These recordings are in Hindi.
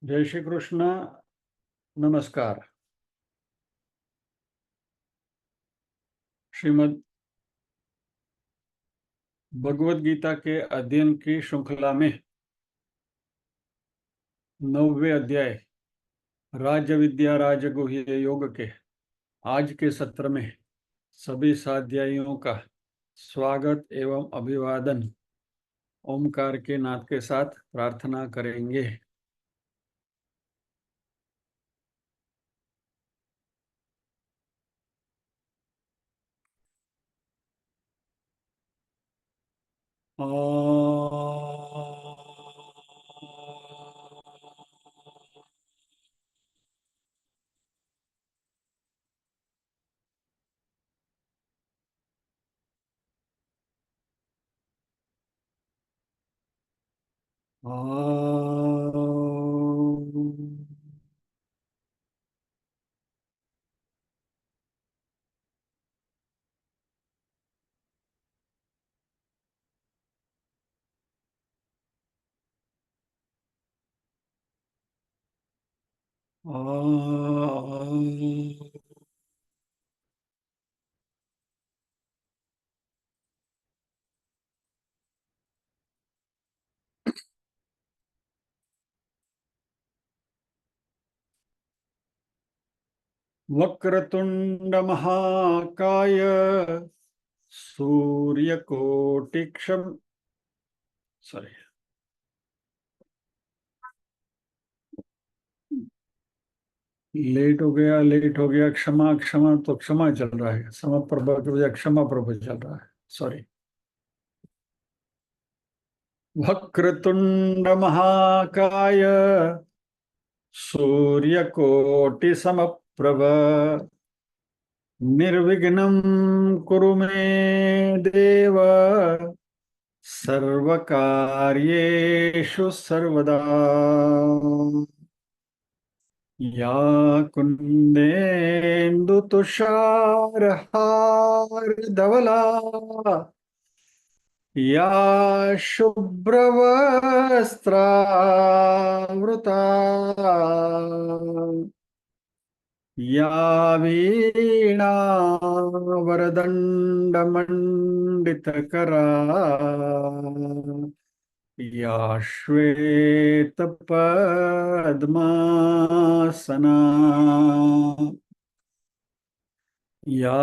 जय श्री कृष्ण। नमस्कार। श्रीमद् भगवत गीता के अध्ययन की श्रृंखला में 9वें अध्याय राज विद्या राजगुह्य योग के आज के सत्र में सभी स्वाध्यायियों का स्वागत एवं अभिवादन ओमकार के नाद के साथ प्रार्थना करेंगे। वक्रतुंड महाकाय सूर्यकोटिक्षम सॉरी लेट हो गया क्षमा क्षमा। तो क्षमा चल रहा है, सम प्रभा के बजाय क्षमा प्रभा चल रहा है। सॉरी। वक्रतुंड महाकाय सूर्यकोटि समप्रभ निर्विघ्नं कुरु मे देव सर्वकार्येषु सर्वदा। या कुन्देन्दु तुषारहारधवला या शुभ्रवस्त्रावृता या वीणावरदण्डमण्डितकरा या श्वेतपद्मासना या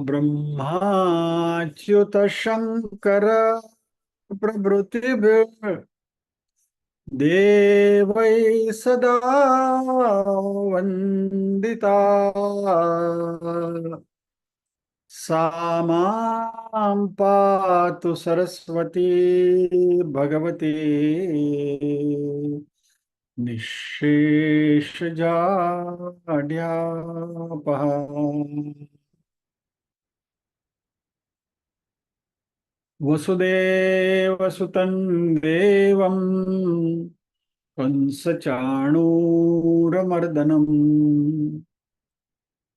ब्रह्माच्युतशङ्कर प्रभृतिभिः देवै सदा वन्दिता सा मां पातु सरस्वती भगवती निःशेषजाड्यापहा। वसुदेवसुतं देवं कंसचाणूरमर्दनम्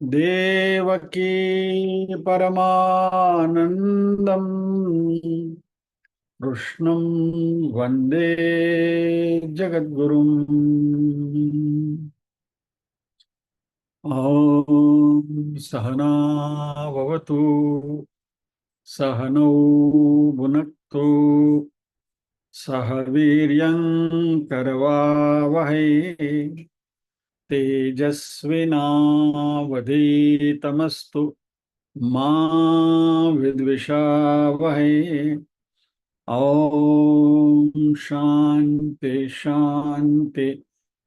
देवकी परमानन्दम् कृष्णं वन्दे जगद्गुरुम्। ॐ सहना भवतु सहनौ भुनक्तु सह वीर्यं करवावहै तेजस्विनावधीतमस्तु मा विद्विषावहै। ॐ शान्ति शान्ति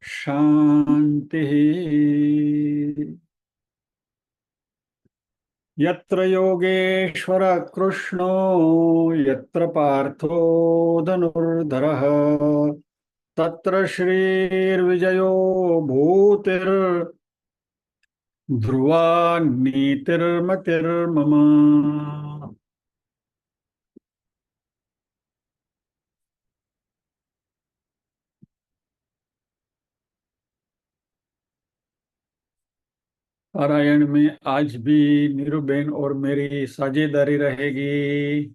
शान्तिः। यत्र योगेश्वर कृष्णो यत्र पार्थो धनुर्धरः तत्र श्रीर्विजयो भूतिर्ध्रुवा नीतिर्मतिर्मम। पारायण में आज भी नीरूबेन और मेरी साझेदारी रहेगी।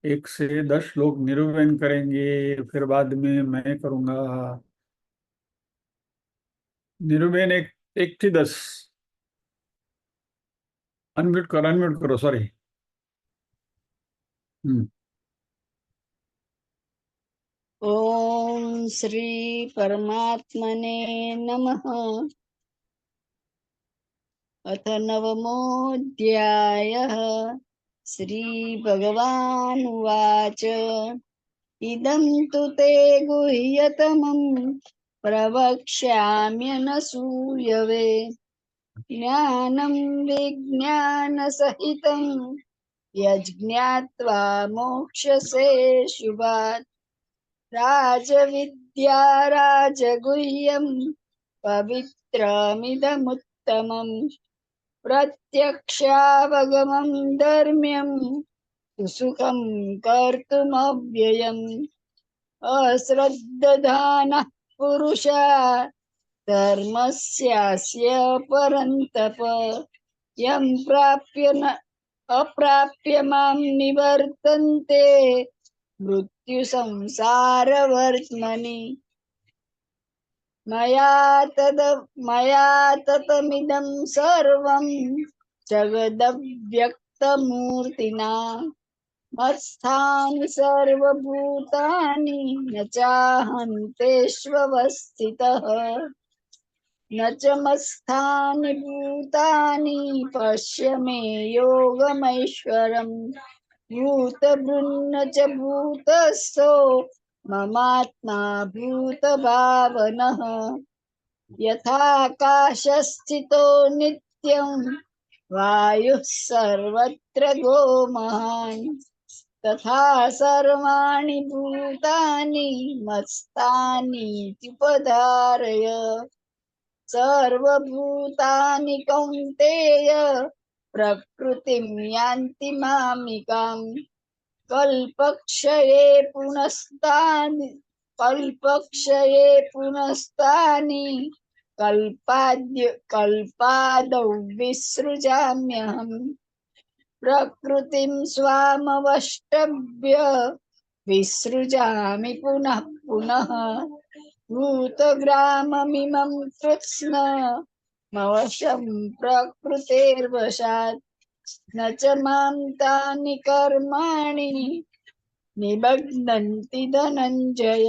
1 से 10 लोग निरूपण करेंगे, फिर बाद में मैं करूंगा। निरुबेन एक 1 થી 10। अनम्यूट करो, सॉरी। हम्म। ओम श्री परमात्मने नमः। अथ नवमोऽध्यायः। श्री भगवानुवाच इदं तु ते गुह्यतमं प्रवक्ष्याम्यनसूयवे ज्ञानं विज्ञानसहितं यज्ञात्वा मोक्ष्यसे शुभात्। राजविद्या राजगुह्यं पवित्रमिदमुत्तमम् प्रत्यक्षावगमं धर्म्यं सुसुखं कर्तुमव्ययम्। अश्रद्धधानः पुरुषा धर्मस्यास्य परन्तप यं प्राप्य न अप्राप्य मां निवर्तन्ते मृत्युसंसारवर्त्मनि। मया ततमिदं सर्वं जगदव्यक्तमूर्तिना मत्स्थानि सर्वभूतानि न चाहन्तेष्वस्थितः न च मत्स्थानि भूतानि पश्य मे योगमैश्वरम्। भूतभृन्न च भूतस्थो ममात्मा भूतभावनः यथाकाशस्थितो नित्यं वायुः सर्वत्र गोमहान् तथा सर्वाणि भूतानि मत्स्थानीत्युपधारय। सर्वभूतानि कौन्तेय प्रकृतिं यान्ति मामिकाम् कल्पक्षये पुनस्तानि कल्पादौ विसृजाम्यहम्। प्रकृतिं स्वामवष्टभ्य विसृजामि पुनः पुनः। भूतग्राममिमं कृत्स्नमवशं प्रकृतेर्वशात् न च मां तानि कर्माणि निबध्नन्ति धनञ्जय।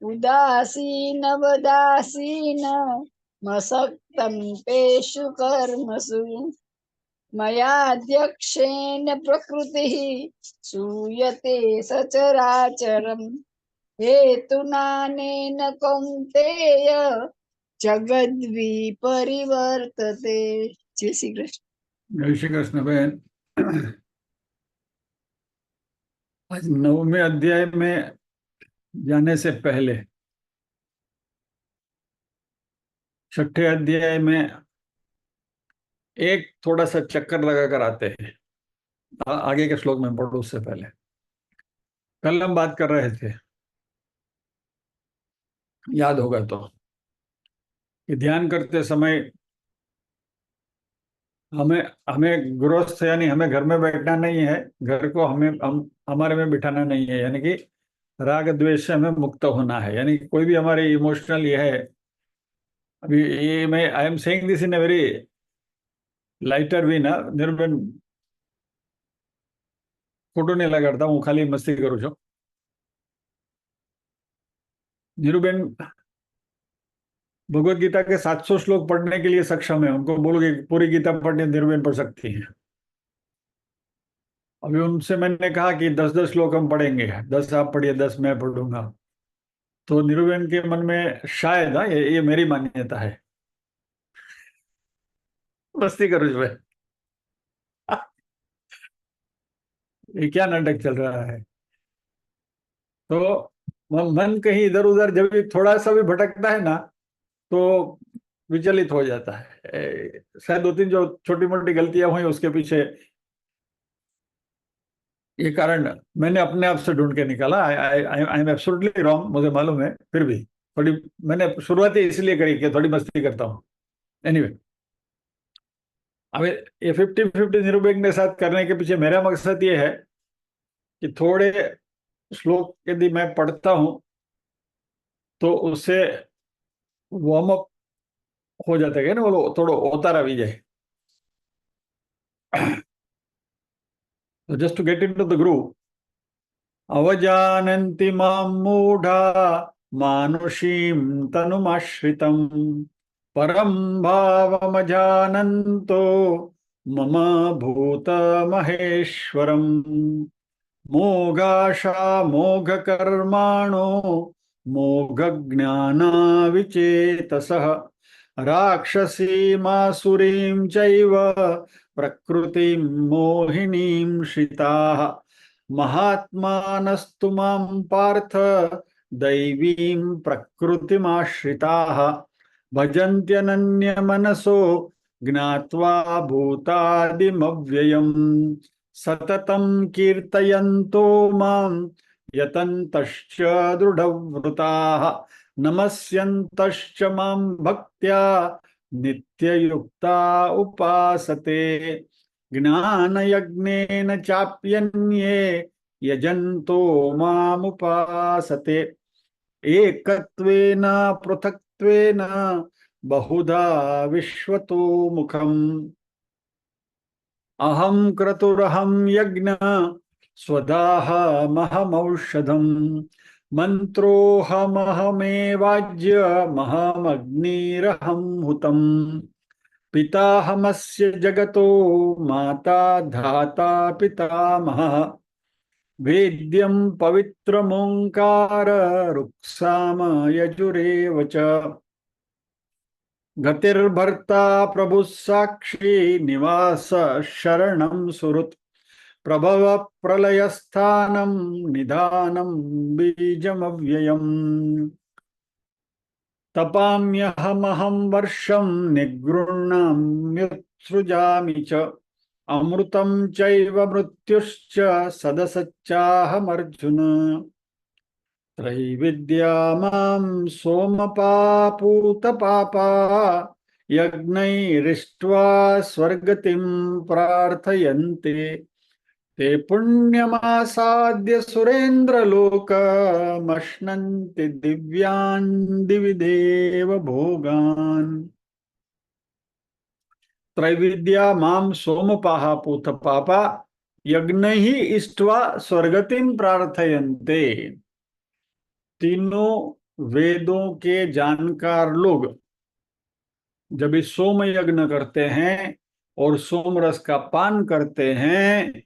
उदासीनवदासीन मसक्तं तेषु कर्मसु मयाध्यक्षेण प्रकृतिः सूयते सचराचरम्। हेतुनानेन कौन्तेय जगद्विपरिवर्तते। जय श्री कृष्ण। जय श्री कृष्ण बहन। आज 9वें अध्याय में जाने से पहले 6ठे अध्याय में एक थोड़ा सा चक्कर लगाकर आते हैं। आगे के श्लोक में पढ़ो उससे पहले। कल हम बात कर रहे थे, याद होगा तो, कि ध्यान करते समय हमें हमें गृहस्थ यानी हमें घर में बैठना नहीं है, घर को हम हमारे में बिठाना नहीं है, यानी कि राग द्वेष से हमें मुक्त होना है। यानी कि कोई भी हमारे इमोशनल ये है, अभी ये मैं I am saying this in a very lighter वे ना निर्बन, खोटो नहीं लगाता हूँ, खाली मस्ती करूँ छो। नीरूबेन भगवत गीता के 700 श्लोक पढ़ने के लिए सक्षम है। उनको बोलोगे पूरी गीता पढ़ने, नीरूबेन पढ़ सकती है। अभी उनसे मैंने कहा कि 10-10 श्लोक हम पढ़ेंगे, 10 आप पढ़िए, 10 मैं पढ़ूंगा। तो नीरूबेन के मन में शायद, ये मेरी मान्यता है, मस्ती करूँ इसमें। ये क्या नाटक चल रहा है। तो मन कहीं इधर उधर जब भी थोड़ा सा भी भटकता है ना, तो विचलित हो जाता है। शायद 2-3 जो छोटी मोटी गलतियां हुई उसके पीछे ये कारण मैंने अपने आप से ढूंढ के निकाला। आई एम एब्सोल्युटली रॉन्ग, मुझे मालूम है, फिर भी थोड़ी मैंने शुरुआत ही इसलिए करी कि थोड़ी मस्ती करता हूँ। एनीवे, अब ये 50-50 निरूपक के साथ करने के पीछे मेरा मकसद ये है कि थोड़े श्लोक यदि मैं पढ़ता हूं तो उससे वार्म अप हो जाता है ना, बोलो थोड़ो ओतार આવી જાય. So just to get into the groove, अवजानन्ति मां मूढा मानुषीं तनुमाश्रितं परं भावमजानन्तो मम भूतमहेश्वरम् मोगाशा मोघकर्माणो मोघज्ञानाविचेतसः राक्षसीमासुरीं चैव प्रकृतिं मोहिनीं श्रिताः महात्मानस्तु मां पार्थ दैवीं प्रकृतिमाश्रिताः भजन्त्यनन्यमनसो ज्ञात्वा भूतादिमव्ययम् सततं कीर्तयन्तो मां यतन्तश्च दृढव्रताः नमस्यन्तश्च मां भक्त्या नित्ययुक्ता उपासते ज्ञानयज्ञेन चाप्यन्ये यजन्तो मामुपासते एकत्वेन पृथक्त्वेन बहुधा विश्वतो मुखम् अहं क्रतुरहं यज्ञ स्वदाहमहमौषधम् मन्त्रोऽहमहमेवाज्यमहमग्निरहं हुतम् पिताहमस्य जगतो माता धाता पितामहः वेद्यं पवित्रमोङ्कार रुक्साम यजुरेव च गतिर्भर्ता प्रभुः साक्षी निवास शरणं सुहृत् प्रभव प्रलयस्थानं निधानं बीजमव्ययम् तपाम्यहमहं वर्षं निगृह्णाम्युत्सृजामि च अमृतं चैव मृत्युश्च सदसच्चाहमर्जुन त्रैविद्या मां सोमपापूतपापा यज्ञैरिष्ट्वा स्वर्गतिं प्रार्थयन्ते ते पुण्यमासाद्य सुरेन्द्रलोकमश्नन्ति दिव्यान् दिवि देव भोगान् त्रैविद्या मां सोमपाः पूतपापा यज्ञैः इष्ट्वा स्वर्गतिं प्रार्थयन्ते। तीनों वेदों के जानकार लोग जब इस सोम यज्ञ करते हैं और सोम रस का पान करते हैं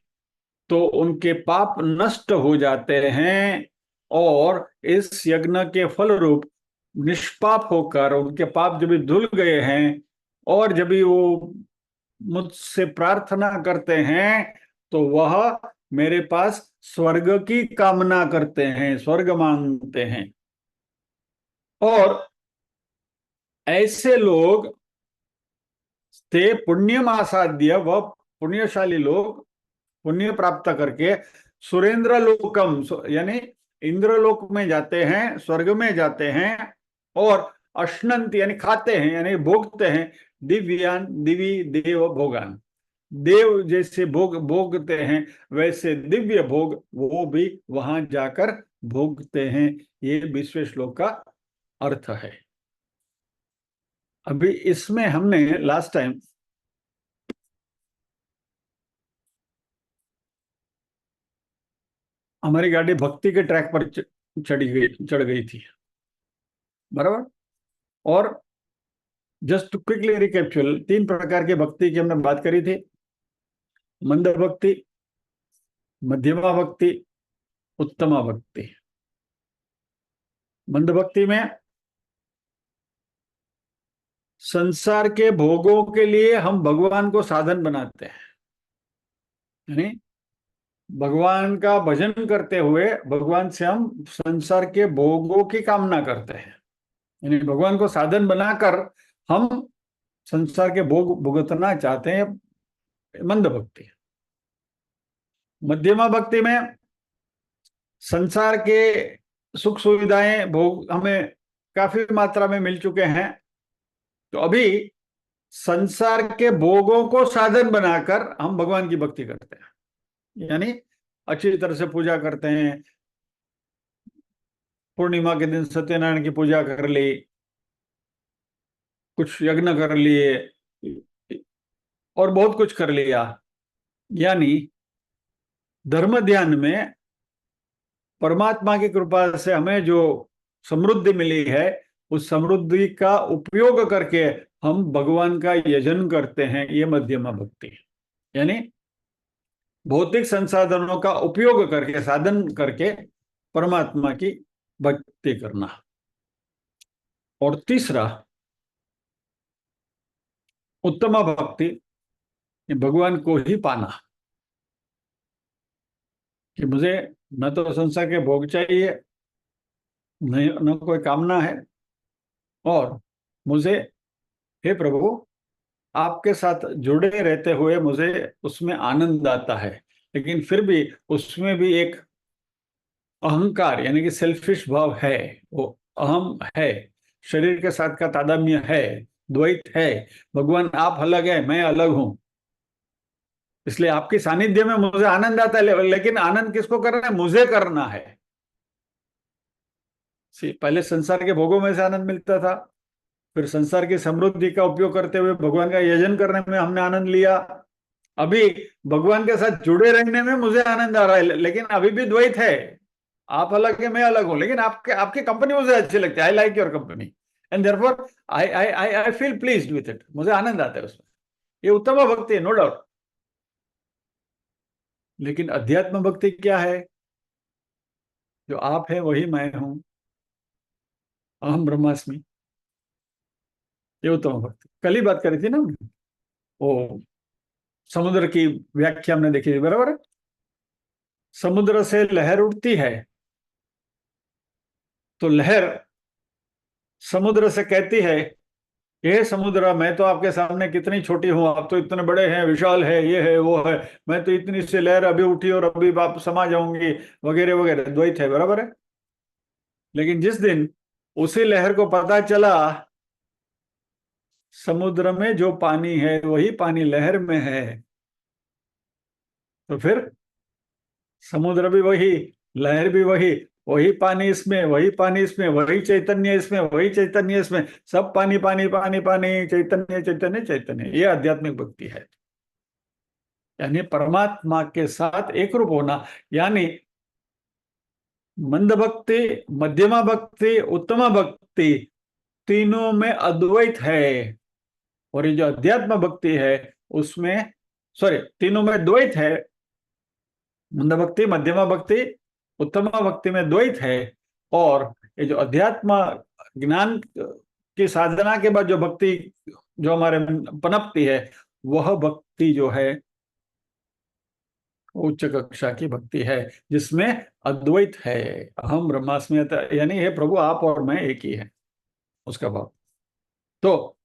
तो उनके पाप नष्ट हो जाते हैं और इस यज्ञ के फल रूप निष्पाप होकर उनके पाप जब भी धुल गए हैं और जब भी वो मुझसे प्रार्थना करते हैं तो वह मेरे पास स्वर्ग की कामना करते हैं, स्वर्ग मांगते हैं। और ऐसे लोग थे पुण्यमासाद्य, वह पुण्यशाली लोग पुण्य प्राप्त करके सुरेंद्र लोकम यानी इंद्रलोक में जाते हैं, स्वर्ग में जाते हैं और अश्नंत यानी खाते हैं यानी भोगते हैं दिव्यान दिवी देव भोगान, देव जैसे भोग भोगते हैं वैसे दिव्य भोग वो भी वहां जाकर भोगते हैं। ये विश्व श्लोक का अर्थ है। अभी इसमें हमने लास्ट टाइम हमारी गाड़ी भक्ति के ट्रैक पर चढ़ गई थी, बराबर। और जस्ट टू क्विकली रिकैप्चुअल, 3 प्रकार के भक्ति की हमने बात करी थी। मंद भक्ति, मध्यमा भक्ति, उत्तमा भक्ति। मंद भक्ति में संसार के भोगों के लिए हम भगवान को साधन बनाते हैं, यानी भगवान का भजन करते हुए भगवान से हम संसार के भोगों की कामना करते हैं, यानी भगवान को साधन बनाकर हम संसार के भोग भुगतना चाहते हैं, मंद भक्ति। मध्यमा भक्ति में संसार के सुख सुविधाएं भोग हमें काफी मात्रा में मिल चुके हैं, तो अभी संसार के भोगों को साधन बनाकर हम भगवान की भक्ति करते हैं, यानी अच्छी तरह से पूजा करते हैं। पूर्णिमा के दिन सत्यनारायण की पूजा कर ली, कुछ यज्ञ कर लिए और बहुत कुछ कर लिया, यानी धर्म ध्यान में परमात्मा की कृपा से हमें जो समृद्धि मिली है, उस समृद्धि का उपयोग करके हम भगवान का यजन करते हैं। ये मध्यमा भक्ति है। यानी भौतिक संसाधनों का उपयोग करके, साधन करके परमात्मा की भक्ति करना। और तीसरा उत्तम भक्ति, भगवान को ही पाना, कि मुझे न तो संसार के भोग चाहिए, नहीं न कोई कामना है, और मुझे हे प्रभु आपके साथ जुड़े रहते हुए मुझे उसमें आनंद आता है, लेकिन फिर भी उसमें भी एक अहंकार यानी कि सेल्फिश भाव है, वो अहम है, शरीर के साथ का तादात्म्य है, द्वैत है। भगवान आप अलग है, मैं अलग हूं, इसलिए आपके सानिध्य में मुझे आनंद आता है, लेकिन आनंद किसको करना है? मुझे करना है। पहले संसार के भोगों में से आनंद मिलता था, फिर संसार की समृद्धि का उपयोग करते हुए भगवान का यजन करने में हमने आनंद लिया। अभी भगवान के साथ जुड़े रहने में मुझे आनंद आ रहा है, लेकिन अभी भी द्वैत है। आप अलग है, मैं अलग हूं, लेकिन आपके आपकी कंपनी मुझे अच्छी लगती है। I like your company and therefore I I I I feel pleased with it. मुझे आनंद आता है उसमें। ये उत्तम भक्ति है, नो डाउट। लेकिन अध्यात्म भक्ति क्या है? जो आप है वही मैं हूं, अहम ब्रह्मास्मि। ये उत्तम भक्ति। कल ही बात करी थी ना हमने, वो समुद्र की व्याख्या हमने देखी थी, बराबर है। समुद्र से लहर उठती है तो लहर समुद्र से कहती है, ये समुद्र, मैं तो आपके सामने कितनी छोटी हूं, आप तो इतने बड़े हैं, विशाल है, ये है वो है, मैं तो इतनी सी लहर अभी उठी और अभी आप समा जाऊंगी, वगैरह वगैरह। द्वैत है, बराबर है। लेकिन जिस दिन उसी लहर को पता चला समुद्र में जो पानी है वही पानी लहर में है, तो फिर समुद्र भी वही, लहर भी वही, वही पानी इसमें, वही पानी इसमें, वही चैतन्य इसमें, वही चैतन्य इसमें, सब पानी पानी पानी पानी, चैतन्य चैतन्य चैतन्य। ये आध्यात्मिक भक्ति है। यानी परमात्मा के साथ एक रूप होना। यानी मंद भक्ति, मध्यमा भक्ति, उत्तम भक्ति, तीनों में अद्वैत है। और ये जो अध्यात्म भक्ति है उसमें, सॉरी, तीनों में द्वैत है। मंद भक्ति, मध्यमा भक्ति, उत्तम भक्ति में द्वैत है। और ये जो अध्यात्म ज्ञान की साधना के बाद जो भक्ति जो हमारे पनपती है, वह भक्ति जो है उच्च कक्षा की भक्ति है, जिसमें अद्वैत है, अहम ब्रह्मास्मि, यानी हे प्रभु आप और मैं एक ही है, उसका भाव। तो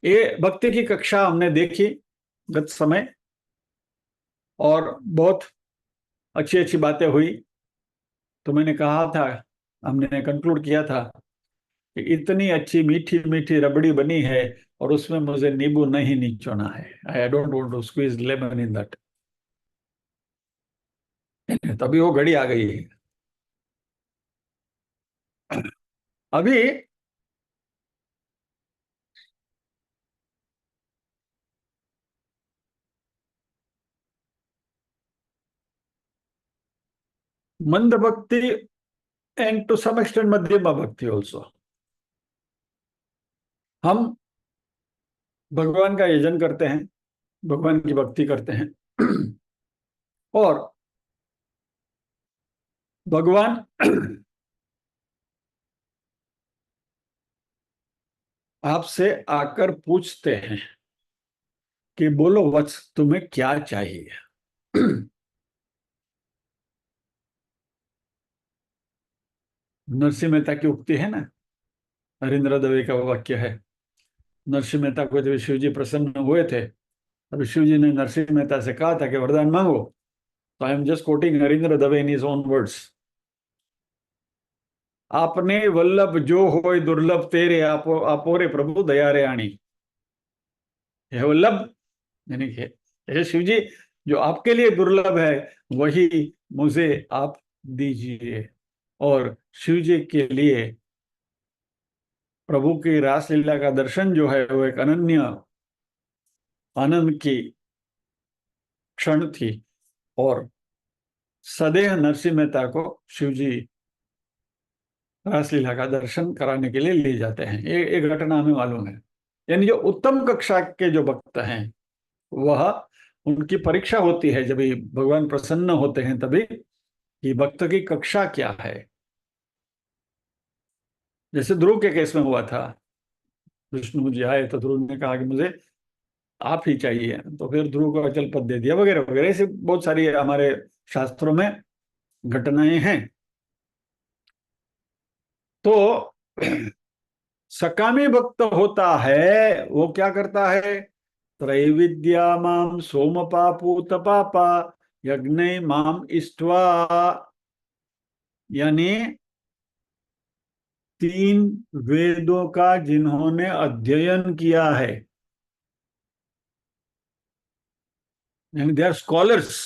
ये भक्ति की कक्षा हमने देखी गत समय, और बहुत अच्छी अच्छी बातें हुई। तो मैंने कहा था, हमने कंक्लूड किया था कि इतनी अच्छी मीठी मीठी रबड़ी बनी है और उसमें मुझे नींबू नहीं निचोना है। I don't want to squeeze lemon in that. तभी वो घड़ी आ गई है। अभी मंद भक्ति एंड टू सम एक्सटेंट मध्यमा भक्ति ऑल्सो, हम भगवान का यजन करते हैं, भगवान की भक्ति करते हैं, और भगवान आपसे आकर पूछते हैं कि बोलो वत्स, तुम्हें क्या चाहिए। नरसिंह मेहता की उक्ति है ना, हरिंद्र दवे का वाक्य है। नरसिंह मेहता को जब शिव जी प्रसन्न हुए थे, तब शिव जी ने नरसिंह मेहता से कहा था कि वरदान मांगो। तो I am just quoting Harindra Dave in his own words. आपने वल्लभ जो होय दुर्लभ तेरे, आपोरे प्रभु दया रे आणी। हे वल्लभ, यानी कि हे शिव जी, जो आपके लिए दुर्लभ है वही मुझे आप दीजिए। और शिव जी के लिए प्रभु की रासलीला का दर्शन जो है वो एक अनन्य आनंद की क्षण थी। और सदैव नरसिंह मेहता को शिवजी रासलीला का दर्शन कराने के लिए ले जाते हैं। ये घटना हमें मालूम है। यानी जो उत्तम कक्षा के जो भक्त हैं, वह उनकी परीक्षा होती है जब भी भगवान प्रसन्न होते हैं तभी, कि भक्त की कक्षा क्या है। जैसे ध्रुव के केस में हुआ था, विष्णु जी आए तो ध्रुव ने कहा कि मुझे आप ही चाहिए, तो फिर ध्रुव को अचल पद दे दिया, वगैरह वगैरह। ऐसे बहुत सारी हमारे शास्त्रों में घटनाएं हैं। तो सकामी भक्त होता है वो क्या करता है? त्रैविद्या माम सोमपापूत पापा यज्ञ माम इष्ट्वा। यानी तीन वेदों का जिन्होंने अध्ययन किया है, यानी दे आर स्कॉलर्स,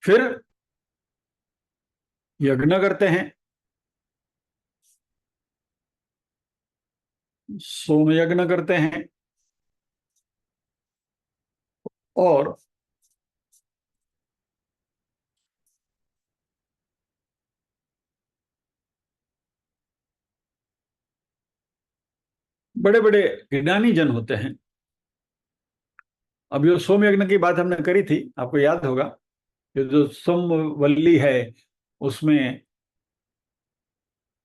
फिर यज्ञ करते हैं, सोम यज्ञ करते हैं, और बड़े बड़े ज्ञानी जन होते हैं। अब ये सोम यज्ञ की बात हमने करी थी, आपको याद होगा। ये जो सोमवल्ली है, उसमें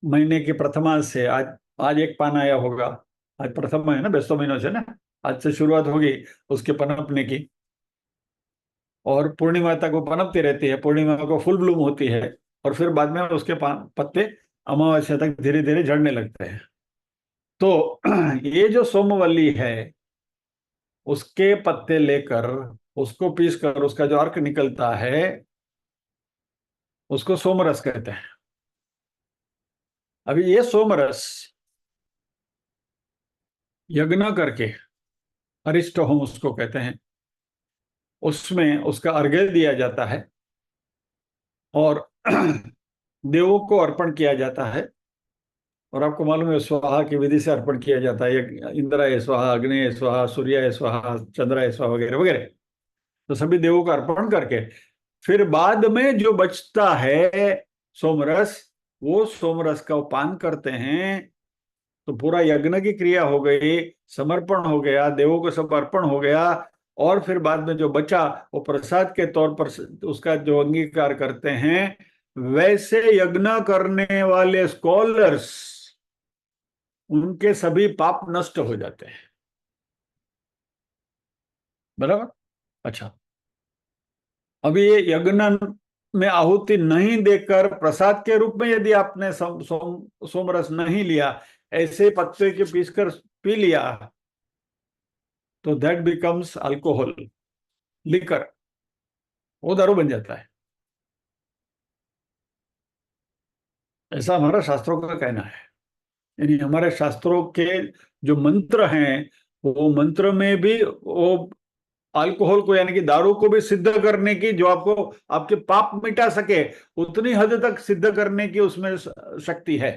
महीने के प्रथमा से आज आज एक पान आया होगा। आज प्रथम है ना, बेस्तों महीनों से ना, आज से शुरुआत होगी उसके पनपने की। और पूर्णिमा तक वो पनपती रहती है, पूर्णिमा को फुल ब्लूम होती है, और फिर बाद में उसके पत्ते अमावस्या तक धीरे धीरे झड़ने लगते हैं। तो ये जो सोमवल्ली है, उसके पत्ते लेकर उसको पीस कर उसका जो अर्क निकलता है, उसको सोमरस कहते हैं। अभी ये सोमरस यज्ञ करके, अरिष्ट होम उसको कहते हैं, उसमें उसका अर्घ्य दिया जाता है और देवों को अर्पण किया जाता है। और आपको मालूम है स्वाहा की विधि से अर्पण किया जाता है। इंद्राय स्वाहा, अग्नि स्वाहा, सूर्याय स्वाहा, चंद्राय स्वाहा, वगैरह वगैरह। तो सभी देवों का अर्पण करके फिर बाद में जो बचता है सोमरस, वो सोमरस का पान करते हैं। तो पूरा यज्ञ की क्रिया हो गई, समर्पण हो गया, देवों को सब अर्पण हो गया। और फिर बाद में जो बचा वो प्रसाद के तौर पर उसका जो अंगीकार करते हैं। वैसे यज्ञ करने वाले स्कॉलर्स, उनके सभी पाप नष्ट हो जाते हैं। बराबर। अच्छा, अभी ये यज्ञ में आहुति नहीं देकर प्रसाद के रूप में यदि आपने सोमरस नहीं लिया, ऐसे पत्ते के पीसकर पी लिया, तो दैट बिकम्स अल्कोहल, लिकर, वो दारू बन जाता है। ऐसा हमारा शास्त्रों का कहना है। यानी हमारे शास्त्रों के जो मंत्र हैं, वो मंत्र में भी वो अल्कोहल को, यानी कि दारू को भी सिद्ध करने की, जो आपको आपके पाप मिटा सके उतनी हद तक सिद्ध करने की उसमें शक्ति है।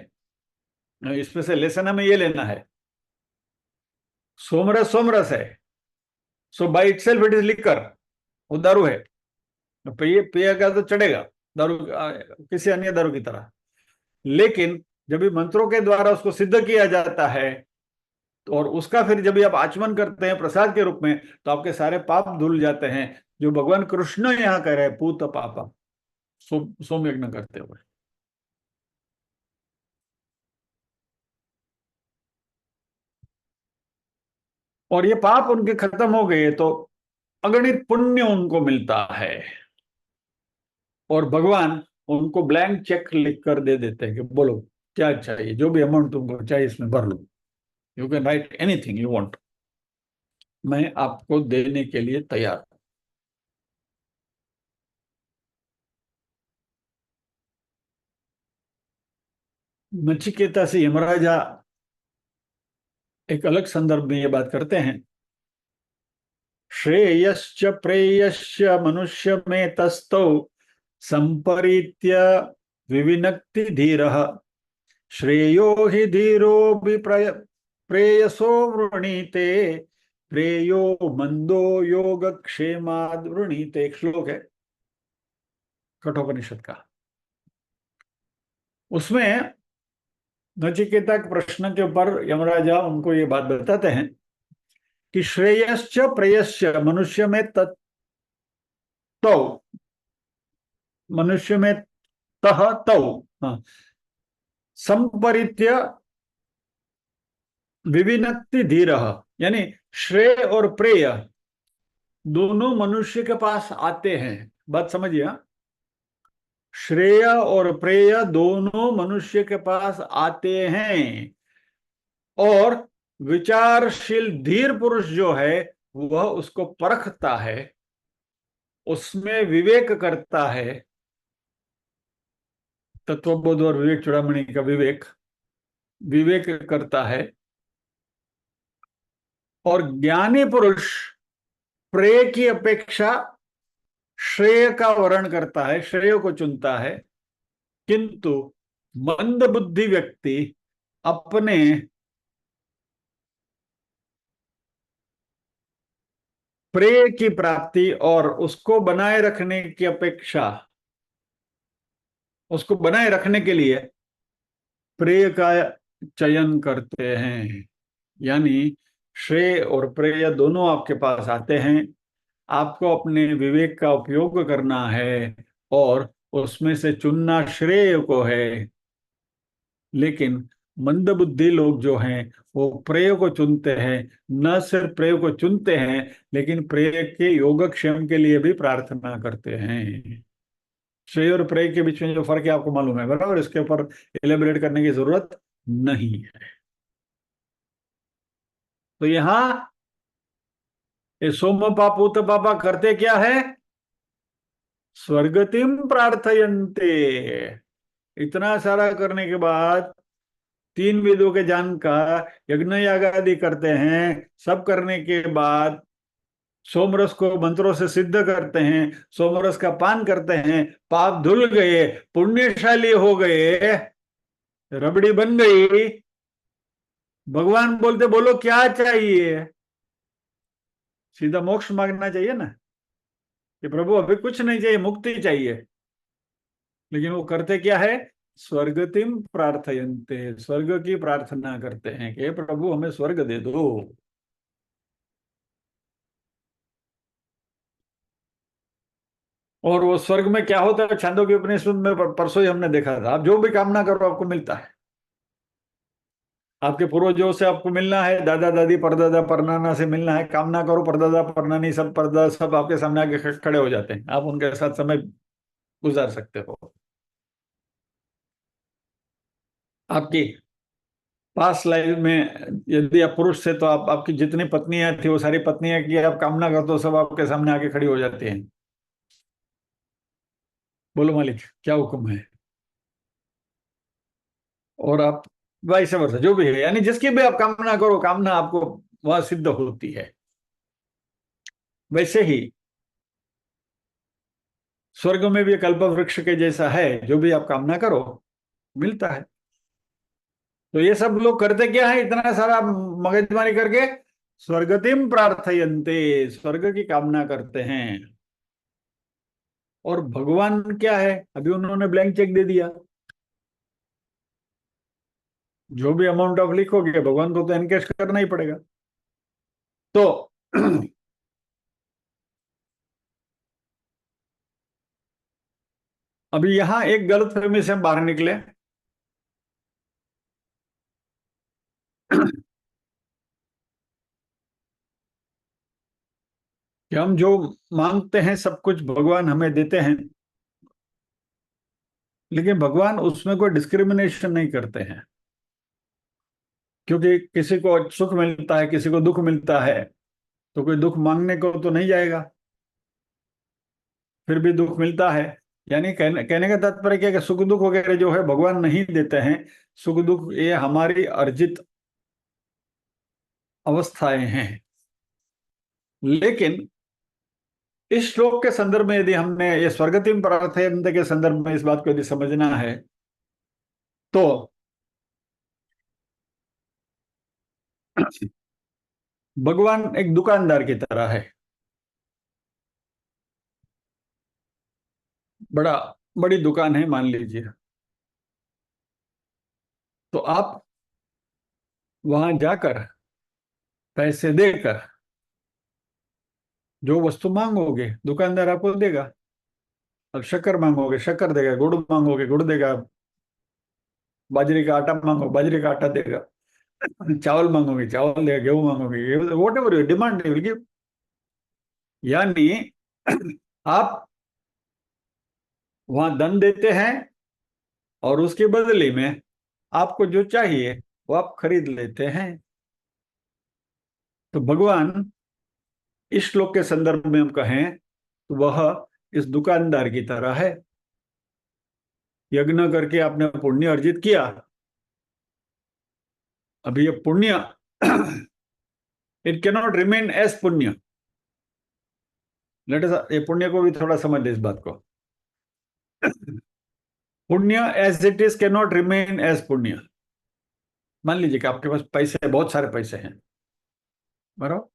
इसमें से लेसन हमें ये लेना है, सोमरस सोमरस है, so by itself it is liquor, वो दारू है। पिएगा तो चढ़ेगा, दारू किसी अन्य दारू की तरह। लेकिन जब भी मंत्रों के द्वारा उसको सिद्ध किया जाता है, तो और उसका फिर जब भी आप आचमन करते हैं प्रसाद के रूप में, तो आपके सारे पाप धुल जाते हैं, जो भगवान कृष्ण यहाँ कह रहे हैं, पूत पापा, सोम यज्ञ करते हुए। और ये पाप उनके खत्म हो गए तो अगणित पुण्य उनको मिलता है। और भगवान उनको ब्लैंक चेक लिख कर दे देते हैं कि बोलो क्या चाहिए, जो भी अमाउंट तुमको चाहिए इसमें भर लो, you can write anything you want, मैं आपको देने के लिए तैयार हूं। नचिकेता से यमराजा एक अलग संदर्भ में ये बात करते हैं, श्रेयश्च प्रेयश्च मनुष्य में तस्थौ संपरीत्य विविनक्ति धीरः श्रेयो हि धीरो भी प्रेयसो वृणीते, प्रेयो मंदो योगक्षेमाद् वृणीते। एक श्लोक है कठोपनिषद का। उसमें नचिकेता के प्रश्न के ऊपर यमराजा उनको ये बात बताते हैं कि श्रेयश्च प्रेयश्च मनुष्य में तत्तो, मनुष्य में तह तौ, हाँ, संपरित्य विविनक्ति धीरः, यानी श्रेय और प्रेय दोनों मनुष्य के पास आते हैं। बात समझिए, हाँ? श्रेय और प्रेय दोनों मनुष्य के पास आते हैं, और विचारशील धीर पुरुष जो है वह उसको परखता है, उसमें विवेक करता है। तत्वबोध और विवेक चूड़ामणि का विवेक विवेक करता है। और ज्ञानी पुरुष प्रेय की अपेक्षा श्रेय का वर्ण करता है, श्रेय को चुनता है। किंतु मंद बुद्धि व्यक्ति अपने प्रेय की प्राप्ति और उसको बनाए रखने की अपेक्षा, उसको बनाए रखने के लिए प्रेय का चयन करते हैं। यानी श्रेय और प्रेय दोनों आपके पास आते हैं, आपको अपने विवेक का उपयोग करना है और उसमें से चुनना श्रेय को है। लेकिन मंदबुद्धि लोग जो हैं वो प्रेय को चुनते हैं, न सिर्फ प्रेय को चुनते हैं लेकिन प्रेय के योगक्षेम के लिए भी प्रार्थना करते हैं। श्रेय और प्रेय के बीच में जो फर्क है आपको मालूम है, बराबर? इसके ऊपर एलेबरेट करने की जरूरत नहीं है। तो यहां ये सोम पापूत पापा करते क्या है? स्वर्गतिम प्रार्थयन्ते। इतना सारा करने के बाद, तीन वेदों के जान का यज्ञ याग आदि करते हैं, सब करने के बाद सोमरस को मंत्रों से सिद्ध करते हैं, सोमरस का पान करते हैं, पाप धुल गए, पुण्यशाली हो गए, रबड़ी बन गई। भगवान बोलते बोलो क्या चाहिए? सीधा मोक्ष मांगना चाहिए ना कि प्रभु अभी कुछ नहीं चाहिए, मुक्ति चाहिए। लेकिन वो करते क्या है? स्वर्गतिम प्रार्थयन्ते, स्वर्ग की प्रार्थना करते हैं कि प्रभु हमें स्वर्ग दे दो। और वो स्वर्ग में क्या होता है, छांदोग्य उपनिषद में परसों ही हमने देखा था। आप जो भी कामना करो आपको मिलता है। आपके पूर्वजों से आपको मिलना है, दादा दादी परदादा परनाना से मिलना है, कामना करो, परदादा परनानी सब परदादा सब आपके सामने आके खड़े हो जाते हैं, आप उनके साथ समय गुजार सकते हो। आपकी पास लाइफ में यदि आप पुरुष थे तो आप, आपकी जितनी पत्नियां थी वो सारी पत्नियां की आप कामना करते हो, सब आपके सामने आके खड़ी हो जाती हैं। बोलो मालिक क्या हुक्म है? और आप वाइस वर्षा जो भी है, यानी जिसकी भी आप कामना करो, कामना आपको वहां सिद्ध होती है। वैसे ही स्वर्ग में भी कल्प वृक्ष के जैसा है, जो भी आप कामना करो मिलता है। तो ये सब लोग करते क्या है, इतना सारा मगजमारी करके? स्वर्गतिम प्रार्थयन्ते, स्वर्ग की कामना करते हैं। और भगवान क्या है, अभी उन्होंने ब्लैंक चेक दे दिया। जो भी अमाउंट आप लिखोगे भगवान को तो एनकैश करना ही पड़ेगा। तो अभी यहां एक गलत फहमी से हम बाहर निकले कि हम जो मांगते हैं सब कुछ भगवान हमें देते हैं, लेकिन भगवान उसमें कोई डिस्क्रिमिनेशन नहीं करते हैं। क्योंकि किसी को सुख मिलता है, किसी को दुख मिलता है, तो कोई दुख मांगने को तो नहीं जाएगा, फिर भी दुख मिलता है। यानी कहने का तात्पर्य क्या है कि सुख दुख वगैरह जो है भगवान नहीं देते हैं। सुख दुख ये हमारी अर्जित अवस्थाएं हैं। लेकिन इस श्लोक के संदर्भ में यदि हमने ये स्वर्गतिम प्रार्थयन्ते के संदर्भ में इस बात को यदि समझना है, तो भगवान एक दुकानदार की तरह है। बड़ा बड़ी दुकान है मान लीजिए, तो आप वहां जाकर पैसे देकर जो वस्तु मांगोगे दुकानदार आपको देगा। अब शक्कर मांगोगे शक्कर देगा, गुड़ मांगोगे गुड़ देगा, बाजरे का आटा मांगो बाजरे का आटा देगा, चावल मांगोगे चावल देगा, गेहूं मांगोगे गेहूं, what ever your demand will give. यानी आप वहां धन देते हैं और उसके बदले में आपको जो चाहिए वो आप खरीद लेते हैं। तो भगवान इस श्लोक के संदर्भ में हम कहें तो वह इस दुकानदार की तरह है। यज्ञ करके आपने पुण्य अर्जित किया, अभी ये पुण्य इट कैनॉट रिमेन एज पुण्य। लेट अस ये पुण्य को भी थोड़ा समझ ले इस बात को। पुण्य as it is cannot remain as पुण्य। मान लीजिए कि आपके पास पैसे, बहुत सारे पैसे हैं, बराबर,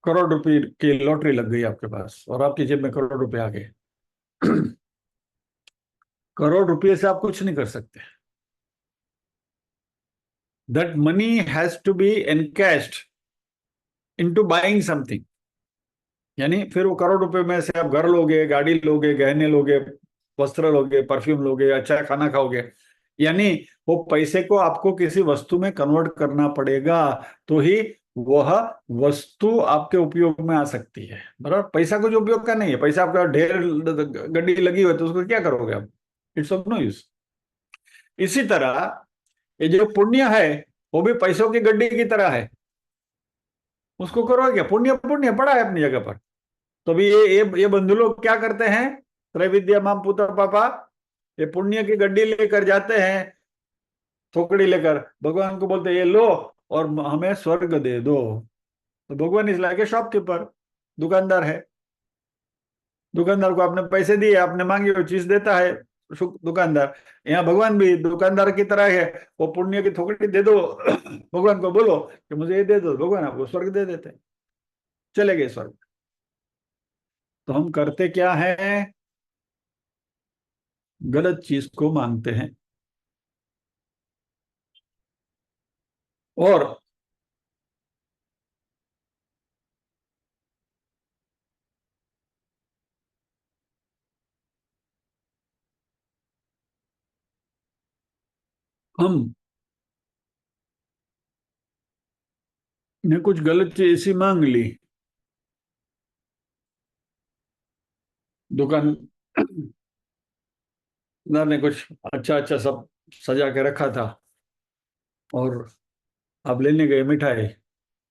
करोड़ रुपए की लॉटरी लग गई आपके पास और आपकी जेब में करोड़ रुपए आ गए। करोड़ रुपए से आप कुछ नहीं कर सकते। That money has to be encashed into buying something. यानी फिर वो करोड़ रुपए में से आप घर लोगे, गाड़ी लोगे, गहने लोगे, वस्त्र लोगे, परफ्यूम लोगे, अच्छा खाना खाओगे। यानी वो पैसे को आपको किसी वस्तु में कन्वर्ट करना पड़ेगा, तो ही वह वस्तु आपके उपयोग में आ सकती है। बराबर, पैसा कुछ उपयोग का नहीं है। पैसा आपका ढेर गड्डी लगी हुई है तो उसको क्या करोगे आप? It's of no use. इसी तरह ये जो पुण्य है वो भी पैसों की गड्डी की तरह है। उसको करोगे क्या? पुण्य पुण्य पड़ा है अपनी जगह पर। तो अभी ये बंधु लोग क्या करते हैं? त्रैविद्या माम पुत्र पापा, ये पुण्य की गड्डी लेकर जाते हैं, थोकड़ी लेकर भगवान को बोलते हैं ये लो और हमें स्वर्ग दे दो। तो भगवान इस लाके शॉपकीपर, दुकानदार है। दुकानदार को आपने पैसे दिए, आपने मांगी वो चीज देता है दुकानदार। यहाँ भगवान भी दुकानदार की तरह है। वो पुण्य की थोकड़ी दे दो भगवान को बोलो कि मुझे ये दे दो, भगवान आपको स्वर्ग दे देते हैं, चले गए स्वर्ग। तो हम करते क्या है? गलत चीज को मांगते हैं। और हम ने कुछ गलत चीज ऐसी मांग ली, दुकानदार ने कुछ अच्छा अच्छा सब सजा के रखा था और आप लेने गए मिठाई,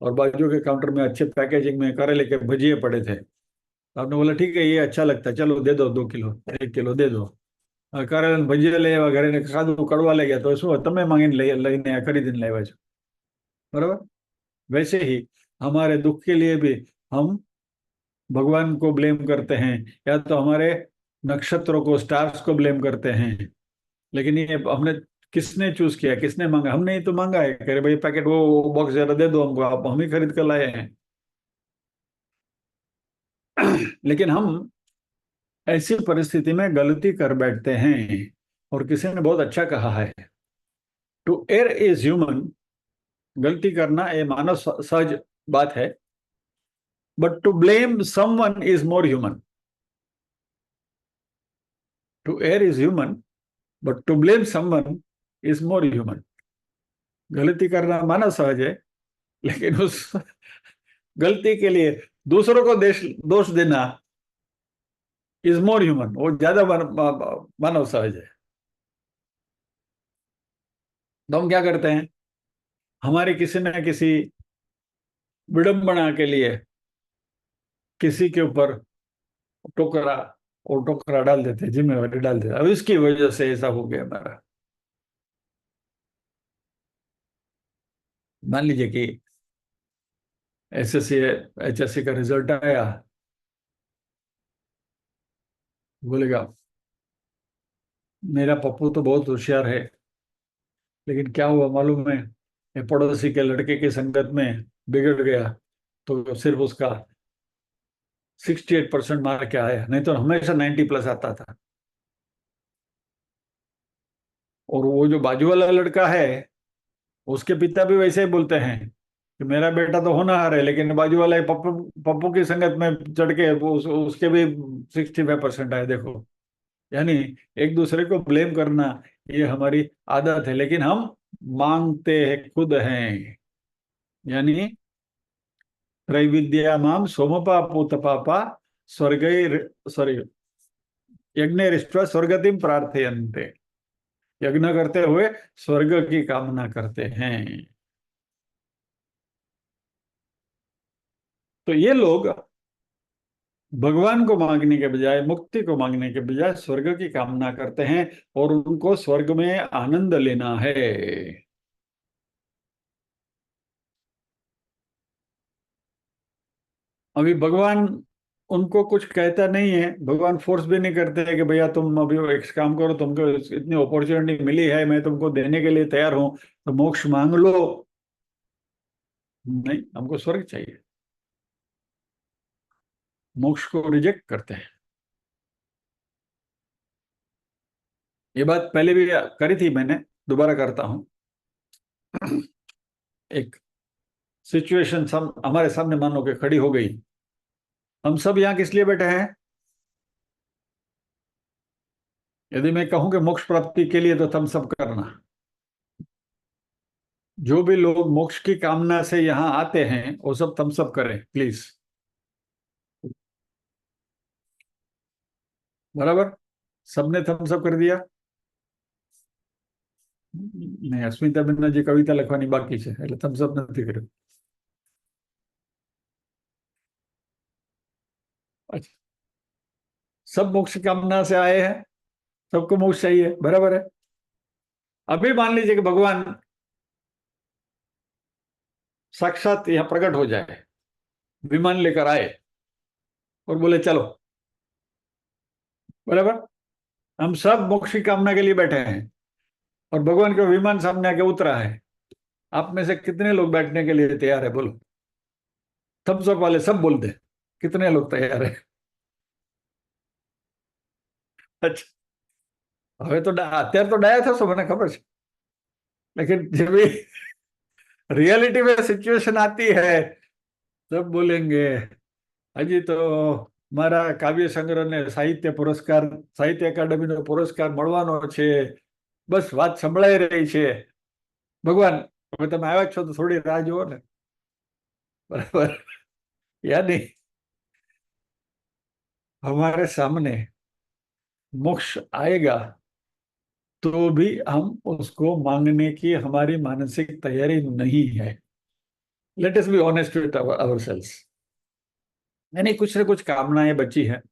और बाजू के काउंटर में अच्छे पैकेजिंग में करेले के भजिए पड़े थे। तो आपने बोला ठीक है ये अच्छा लगता है, चलो दे दो 2 किलो, 1 किलो दे दो। और करेले भजिए ले आवा घरे ने खाधु कड़वा लग गया तो શું તમે માંગીને લઈને ખરીદીને લાવ્યા છો, बराबर। वैसे ही हमारे दुख के लिए भी हम भगवान को ब्लेम करते हैं, या तो हमारे नक्षत्रों को, स्टार्स को ब्लेम करते हैं। लेकिन ये हमने किसने चूज किया, किसने मांगा? हमने ही तो मांगा है, कह रहे भाई पैकेट वो बॉक्स जरा दे दो हमको, आप हम ही खरीद कर लाए हैं। लेकिन हम ऐसी परिस्थिति में गलती कर बैठते हैं। और किसी ने बहुत अच्छा कहा है, टू एयर इज ह्यूमन। गलती करना ये मानव सहज बात है, but to blame someone is more human. To err is human but to blame someone is more human. गलती करना मानव सहज है, लेकिन उस गलती के लिए दूसरों को दोष देना इज मोर ह्यूमन, वो ज्यादा मानव सहज है। तो हम क्या करते हैं? हमारी किसी न किसी विडंबना के लिए किसी के ऊपर टोकरा और टोकरा डाल देते हैं, जिम्मेवारी डाल देते हैं, अब इसकी वजह से ऐसा हो गया हमारा। मान लीजिए कि एसएससी एचएससी का रिजल्ट आया, बोलेगा मेरा पप्पू तो बहुत होशियार है, लेकिन क्या हुआ मालूम है, ये पड़ोसी के लड़के की संगत में बिगड़ गया, तो सिर्फ उसका 68% मार्क क्या आया, नहीं तो हमेशा 90+ आता था। और वो जो बाजू वाला लड़का है, उसके पिता भी वैसे ही बोलते हैं कि मेरा बेटा तो होनहार है, लेकिन बाजू वाला ही पप्पू पप्पू की संगत में चढ़ के उसके भी 65% आए, देखो। यानी एक दूसरे को ब्लेम करना, ये हमारी आदत है, लेकिन हम मांगते हैं खुद हैं। यानी त्रैविद्या माम सोमपा पूत पापा स्वर्ग, सॉरी, यज्ञ स्वर्गतिम प्रार्थयन्ते। यज्ञ करते हुए स्वर्ग की कामना करते हैं। तो ये लोग भगवान को मांगने के बजाय, मुक्ति को मांगने के बजाय स्वर्ग की कामना करते हैं, और उनको स्वर्ग में आनंद लेना है। अभी भगवान उनको कुछ कहता नहीं है, भगवान फोर्स भी नहीं करते हैं कि भैया तुम अभी एक काम करो, तुमको इतनी अपॉर्चुनिटी मिली है, मैं तुमको देने के लिए तैयार हूं, तो मोक्ष मांग लो। नहीं, हमको स्वर्ग चाहिए। मोक्ष को रिजेक्ट करते हैं। ये बात पहले भी करी थी मैंने, दोबारा करता हूं। एक सिचुएशन हमारे सामने मानो के खड़ी हो गई। हम सब यहाँ किस लिए बैठे हैं? यदि मैं कहूं कि मोक्ष प्राप्ति के लिए, तो तुम सब करना। जो भी लोग मोक्ष की कामना से यहाँ आते हैं, वो सब तुम सब करें प्लीज। बराबर? सबने थम्स अप कर दिया? नहीं, अस्मिता बिन्ना जी कविता લખવાની બાકી છે, એટલે થમ્સ અપ નથી કર્યું। अच्छा, सब मोक्ष की कामना से आए हैं, सबको मोक्ष चाहिए, बराबर है। अभी मान लीजिए कि भगवान साक्षात यहाँ प्रकट हो जाए, विमान लेकर आए और बोले चलो, बराबर। हम सब मोक्ष की कामना के लिए बैठे हैं, और भगवान का विमान सामने आके उतरा है। आप में से कितने लोग बैठने के लिए तैयार है, बोलो। थम्स अप वाले सब बोल दे, कितने लोग तैयार है? अच्छा, હવે તો અત્યારે તો ડાયા થશો, મને ખબર છે, लेकिन जब भी रियलिटी में सिचुएशन आती है, तब बोलेंगे हजी तो મારા કાવ્ય સંગ્રહને સાહિત્ય પુરસ્કાર, સાહિત્ય અકાદમીનો પુરસ્કાર મળવાનો છે, બસ વાત સંભળાઈ રહી છે। ભગવાન, હવે તમે આવ્યા છો તો થોડી રાહ જુઓ ને, बराबर? यानी हमारे सामने मोक्ष आएगा, तो भी हम उसको मांगने की हमारी मानसिक तैयारी नहीं है। Let us be honest with ourselves. यानी कुछ न कुछ कामनाएं बची हैं।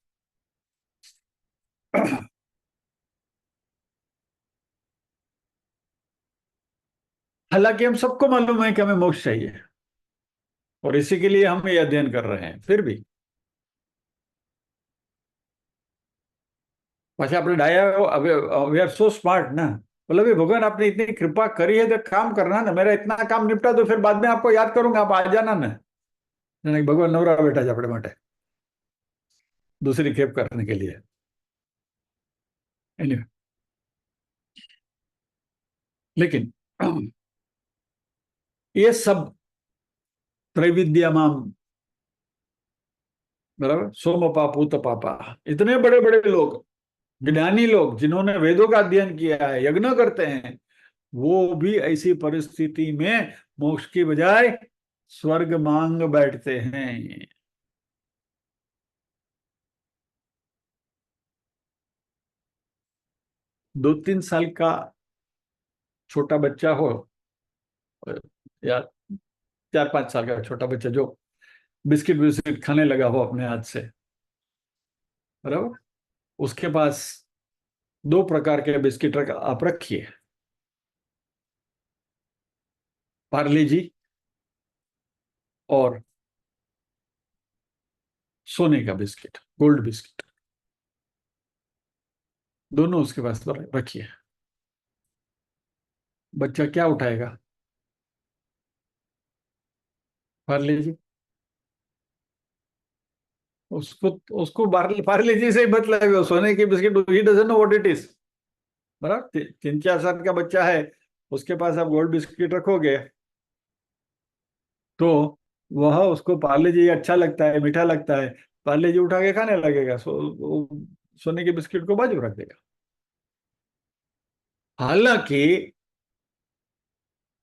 हालांकि हम सबको मालूम है कि हमें मोक्ष चाहिए, और इसी के लिए हम ये अध्ययन कर रहे हैं, फिर भी पाछा આપણે ડાયા, वी आर सो स्मार्ट ना। बोले भाई भगवान, आपने इतनी कृपा करी है, तो काम करना ना, मेरा इतना काम निपटा दो, फिर बाद में आपको याद करूंगा, आप आ जाना ना। नहीं, भगवान नवरा बेटा છે આપણે માટે, दूसरी खेप करने के लिए। Anyway, लेकिन ये सब त्रैविद्या माम, बराबर, सोम पापू पापा, इतने बड़े बड़े लोग, ज्ञानी लोग जिन्होंने वेदों का अध्ययन किया है, यज्ञ करते हैं, वो भी ऐसी परिस्थिति में मोक्ष की बजाय स्वर्ग मांग बैठते हैं। 2-3 साल का छोटा बच्चा हो, या 4-5 साल का छोटा बच्चा जो बिस्किट बिस्किट खाने लगा हो अपने हाथ से, बराबर, उसके पास 2 प्रकार के बिस्किट आप रखिए, पार्ले जी और सोने का बिस्किट, गोल्ड बिस्किट, दोनों उसके पास रखिए। बच्चा क्या उठाएगा? पार्ले जी। उसको उसको पार्ले जी से ही मतलब है, सोने की biscuit, he doesn't know what it is. बराबर, 3-4 साल का बच्चा है, उसके पास आप गोल्ड बिस्किट रखोगे तो वह, उसको पार्ले जी अच्छा लगता है, मीठा लगता है, पार्ले जी उठा के खाने लगेगा, सोने की बिस्किट को बाजू रख देगा। हालांकि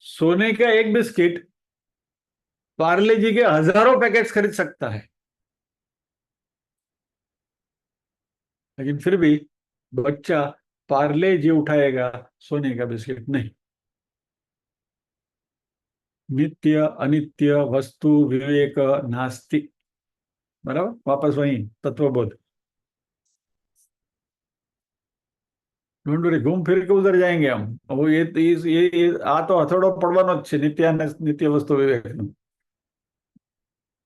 सोने का एक बिस्किट पार्ले जी के हजारों पैकेट्स खरीद सकता है, लेकिन फिर भी बच्चा पार्ले जी उठाएगा, सोने का बिस्किट नहीं। नित्य अनित्य वस्तु विवेक नास्ति। बराबर, वापस वही तत्वबोध। ढूंढ रहे, घूम फिर के उधर जाएंगे हम। वो ये आ तो हथौड़ो पड़वानो જ છે नित्य नित्य वस्तु विवेक।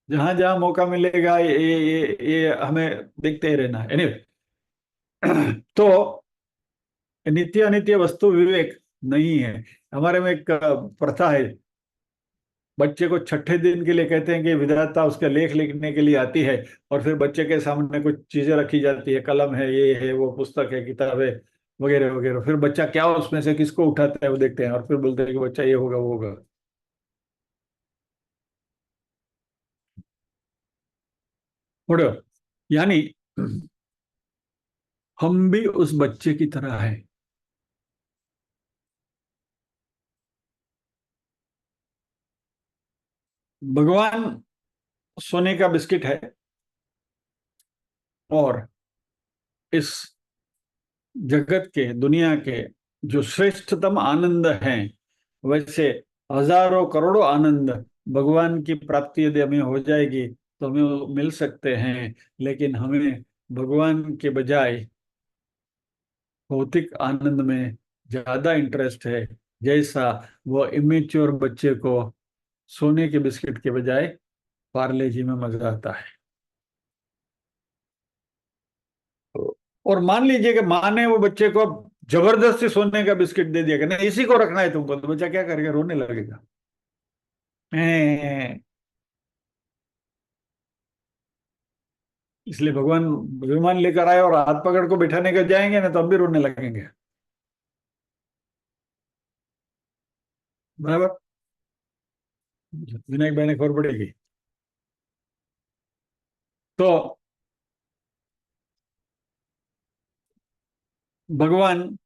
जहां जहां मौका मिलेगा ये हमें देखते ही रहना है। एनीवे, तो नित्य अनित्य वस्तु विवेक नहीं है। हमारे में एक प्रथा है, बच्चे को छठे दिन के लिए कहते हैं कि विधाता उसका लेख लिखने के लिए आती है, और फिर बच्चे के सामने कुछ चीजें रखी जाती है, कलम है, ये है, वो पुस्तक है, किताब है, वगैरह वगैरह। फिर बच्चा क्या उसमें से किसको उठाता है वो देखते हैं, और फिर बोलते हैं कि बच्चा ये होगा वो होगा। उड़ो, यानी हम भी उस बच्चे की तरह है। भगवान सोने का बिस्किट है, और इस जगत के, दुनिया के जो श्रेष्ठतम आनंद हैं, वैसे हजारों करोड़ों आनंद भगवान की प्राप्ति यदि हमें हो जाएगी तो हमें वो मिल सकते हैं। लेकिन हमें भगवान के बजाय भौतिक आनंद में ज्यादा इंटरेस्ट है, जैसा वो इमेच्योर बच्चे को सोने के बिस्किट के बजाय पार्ले जी में मजा आता है। और मान लीजिए कि माँ ने वो बच्चे को अब जबरदस्ती सोने का बिस्किट दे दिया कि नहीं इसी को रखना है तुमको, तो बच्चा क्या करेगा? रोने लगेगा। हैं। इसलिए भगवान विमान लेकर आए और हाथ पकड़ को बिठाने के जाएंगे ना, तो हम भी रोने लगेंगे। बराबर, विनायक भाई ने खबर पड़ेगी। तो भगवान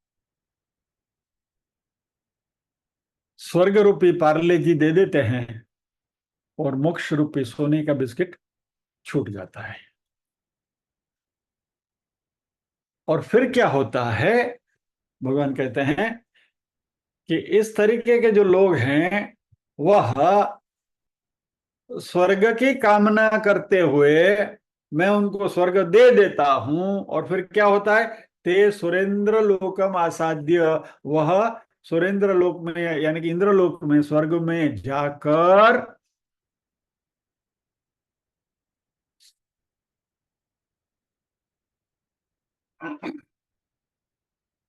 स्वर्ग रूपी पार्ले जी दे देते हैं, और मोक्ष रूपी सोने का बिस्किट छूट जाता है। और फिर क्या होता है? भगवान कहते हैं कि इस तरीके के जो लोग हैं, वह स्वर्ग की कामना करते हुए मैं उनको स्वर्ग दे देता हूं, और फिर क्या होता है? ते सुरेंद्र लोकम आसाद्य, वह सुरेंद्र लोक में, यानी कि इंद्र लोक में, स्वर्ग में जाकर